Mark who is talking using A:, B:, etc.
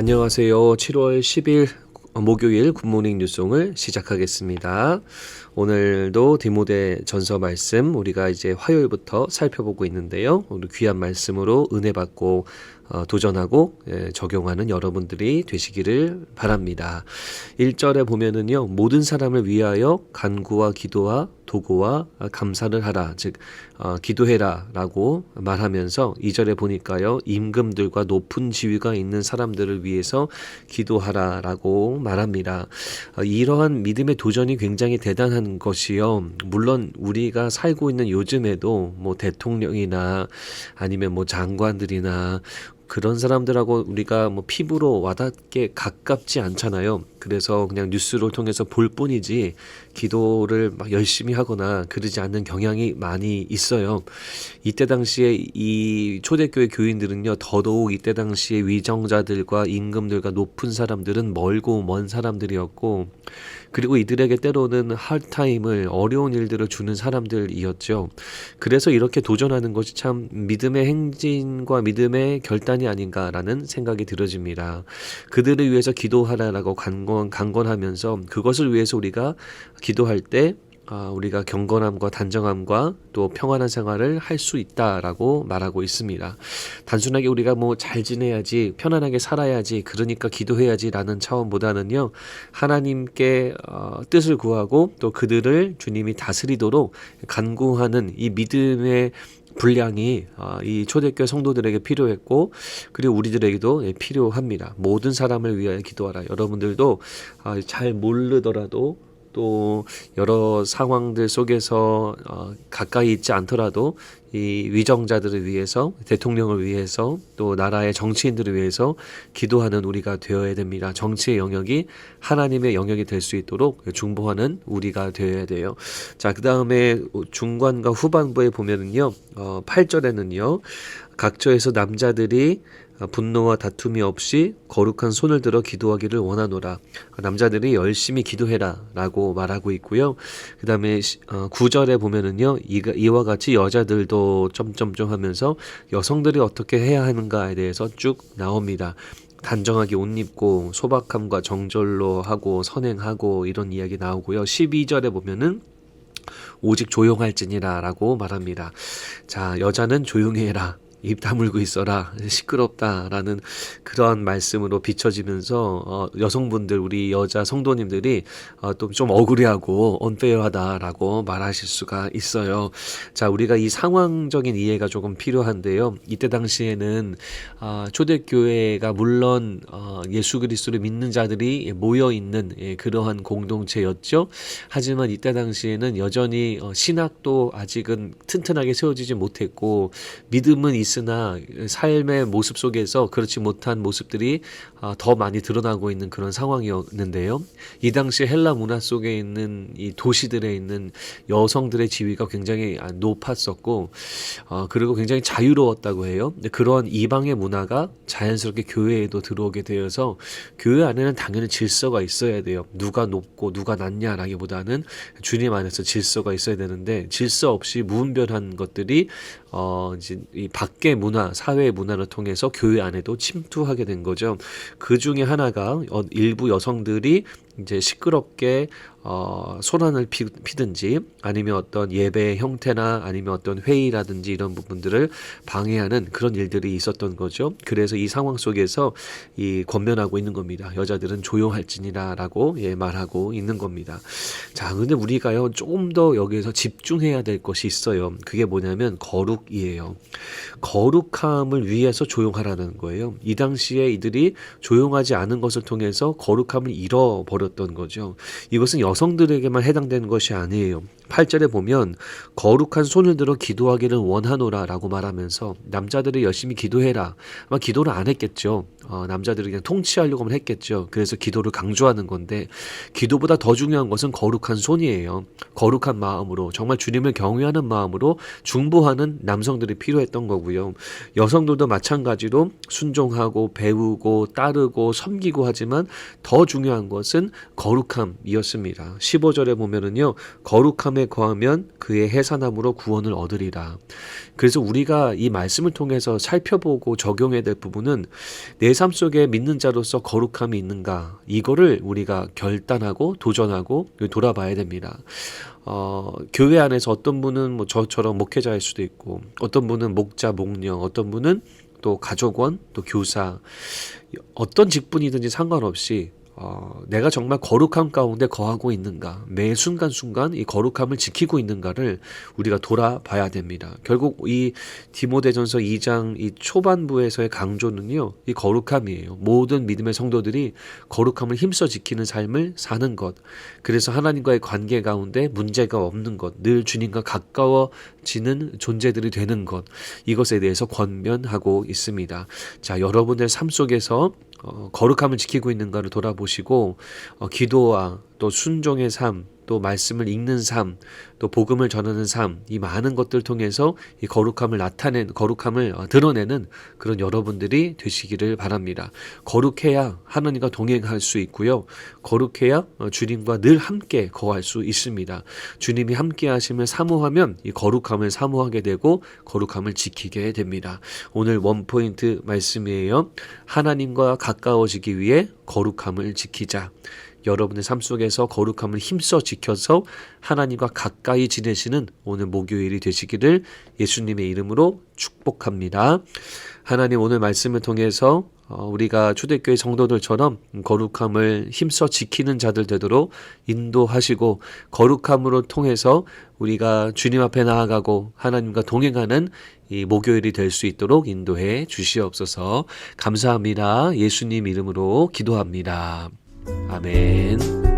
A: 안녕하세요. 7월 10일 목요일 굿모닝 뉴송을 시작하겠습니다. 오늘도 디모데 전서 말씀 우리가 이제 화요일부터 살펴보고 있는데요. 오늘 귀한 말씀으로 은혜 받고 도전하고 적용하는 여러분들이 되시기를 바랍니다. 1절에 보면은요. 모든 사람을 위하여 간구와 기도와 도구와 감사를 하라. 즉 기도해라 라고 말하면서 2절에 보니까요. 임금들과 높은 지위가 있는 사람들을 위해서 기도하라 라고 말합니다. 이러한 믿음의 도전이 굉장히 대단한 것이요. 물론 우리가 살고 있는 요즘에도 뭐 대통령이나 아니면 뭐 장관들이나 그런 사람들하고 우리가 뭐 피부로 와닿게 가깝지 않잖아요. 그래서 그냥 뉴스를 통해서 볼 뿐이지 기도를 막 열심히 하거나 그러지 않는 경향이 많이 있어요. 이때 당시에 이 초대교회 교인들은요, 더더욱 이때 당시에 위정자들과 임금들과 높은 사람들은 멀고 먼 사람들이었고, 그리고 이들에게 때로는 하드타임을 어려운 일들을 주는 사람들이었죠. 그래서 이렇게 도전하는 것이 참 믿음의 행진과 믿음의 결단이 아닌가라는 생각이 들어집니다. 그들을 위해서 기도하라라고 강권하면서 그것을 위해서 우리가 기도할 때 우리가 경건함과 단정함과 또 평안한 생활을 할 수 있다라고 말하고 있습니다. 단순하게 우리가 뭐 잘 지내야지, 편안하게 살아야지, 그러니까 기도해야지라는 차원보다는요, 하나님께 뜻을 구하고 또 그들을 주님이 다스리도록 간구하는 이 믿음의 분량이 이 초대교회 성도들에게 필요했고, 그리고 우리들에게도 필요합니다. 모든 사람을 위하여 기도하라. 여러분들도 잘 모르더라도 또 여러 상황들 속에서 가까이 있지 않더라도 이 위정자들을 위해서, 대통령을 위해서, 또 나라의 정치인들을 위해서 기도하는 우리가 되어야 됩니다. 정치의 영역이 하나님의 영역이 될 수 있도록 중보하는 우리가 되어야 돼요. 자, 그 다음에 중간과 후반부에 보면은요, 8절에는요, 각처에서 남자들이 분노와 다툼이 없이 거룩한 손을 들어 기도하기를 원하노라. 남자들이 열심히 기도해라 라고 말하고 있고요. 그 다음에 9절에 보면은요, 이와 같이 여자들도 점점점 하면서 여성들이 어떻게 해야 하는가에 대해서 쭉 나옵니다. 단정하게 옷 입고 소박함과 정절로 하고 선행하고 이런 이야기 나오고요. 12절에 보면은 오직 조용할지니라 라고 말합니다. 자, 여자는 조용히 해라. 입 다물고 있어라. 시끄럽다라는 그러한 말씀으로 비춰지면서 여성분들, 우리 여자 성도님들이 또 좀 억울해하고 언페어하다라고 말하실 수가 있어요. 자, 우리가 이 상황적인 이해가 조금 필요한데요. 이때 당시에는 초대교회가 물론 예수 그리스도를 믿는 자들이 모여 있는 그러한 공동체였죠. 하지만 이때 당시에는 여전히 신학도 아직은 튼튼하게 세워지지 못했고, 믿음은 있으나 삶의 모습 속에서 그렇지 못한 모습들이 더 많이 드러나고 있는 그런 상황이었는데요. 이 당시 헬라 문화 속에 있는 이 도시들에 있는 여성들의 지위가 굉장히 높았었고, 그리고 굉장히 자유로웠다고 해요. 근데 그런 이방의 문화가 자연스럽게 교회에도 들어오게 되어서 교회 안에는 당연히 질서가 있어야 돼요. 누가 높고 누가 낮냐라기보다는 주님 안에서 질서가 있어야 되는데, 질서 없이 무분별한 것들이 이제 이 밖의 문화, 사회의 문화를 통해서 교회 안에도 침투하게 된 거죠. 그 중에 하나가 일부 여성들이 이제 시끄럽게 소란을 피든지 아니면 어떤 예배의 형태나 아니면 어떤 회의라든지 이런 부분들을 방해하는 그런 일들이 있었던 거죠. 그래서 이 상황 속에서 이 권면하고 있는 겁니다. 여자들은 조용할지니라라고 말하고 있는 겁니다. 자, 근데 우리가요 조금 더 여기에서 집중해야 될 것이 있어요. 그게 뭐냐면 거룩이에요. 거룩함을 위해서 조용하라는 거예요. 이 당시에 이들이 조용하지 않은 것을 통해서 거룩함을 잃어버렸던 거죠. 이것은 여성들에게만 해당되는 것이 아니에요. 8절에 보면 거룩한 손을 들어 기도하기를 원하노라 라고 말하면서 남자들이 열심히 기도해라. 아마 기도를 안 했겠죠. 남자들이 그냥 통치하려고만 했겠죠. 그래서 기도를 강조하는 건데, 기도보다 더 중요한 것은 거룩한 손이에요. 거룩한 마음으로, 정말 주님을 경외하는 마음으로 중보하는 남성들이 필요했던 거고요. 여성들도 마찬가지로 순종하고 배우고 따르고 섬기고 하지만 더 중요한 것은 거룩함이었습니다. 15절에 보면은요, 거룩함 마음에 거하면 그의 해산함으로 구원을 얻으리라. 그래서 우리가 이 말씀을 통해서 살펴보고 적용해야 될 부분은 내 삶 속에 믿는 자로서 거룩함이 있는가, 이거를 우리가 결단하고 도전하고 돌아봐야 됩니다. 교회 안에서 어떤 분은 뭐 저처럼 목회자일 수도 있고, 어떤 분은 목자, 목녀, 어떤 분은 또 가족원, 또 교사, 어떤 직분이든지 상관없이 내가 정말 거룩함 가운데 거하고 있는가, 매 순간순간 이 거룩함을 지키고 있는가를 우리가 돌아봐야 됩니다. 결국 이 디모데전서 2장 이 초반부에서의 강조는요, 이 거룩함이에요. 모든 믿음의 성도들이 거룩함을 힘써 지키는 삶을 사는 것, 그래서 하나님과의 관계 가운데 문제가 없는 것, 늘 주님과 가까워지는 존재들이 되는 것, 이것에 대해서 권면하고 있습니다. 자, 여러분들 삶 속에서 거룩함을 지키고 있는가를 돌아보시고, 기도와 또 순종의 삶, 또 말씀을 읽는 삶, 또 복음을 전하는 삶, 이 많은 것들 통해서 이 거룩함을 드러내는 그런 여러분들이 되시기를 바랍니다. 거룩해야 하나님과 동행할 수 있고요. 거룩해야 주님과 늘 함께 거할 수 있습니다. 주님이 함께 하심을 사모하면 이 거룩함을 사모하게 되고 거룩함을 지키게 됩니다. 오늘 원포인트 말씀이에요. 하나님과 가까워지기 위해 거룩함을 지키자. 여러분의 삶 속에서 거룩함을 힘써 지켜서 하나님과 가까이 지내시는 오늘 목요일이 되시기를 예수님의 이름으로 축복합니다. 하나님, 오늘 말씀을 통해서 우리가 초대교회 성도들처럼 거룩함을 힘써 지키는 자들 되도록 인도하시고, 거룩함으로 통해서 우리가 주님 앞에 나아가고 하나님과 동행하는 이 목요일이 될 수 있도록 인도해 주시옵소서. 감사합니다. 예수님 이름으로 기도합니다. 아멘.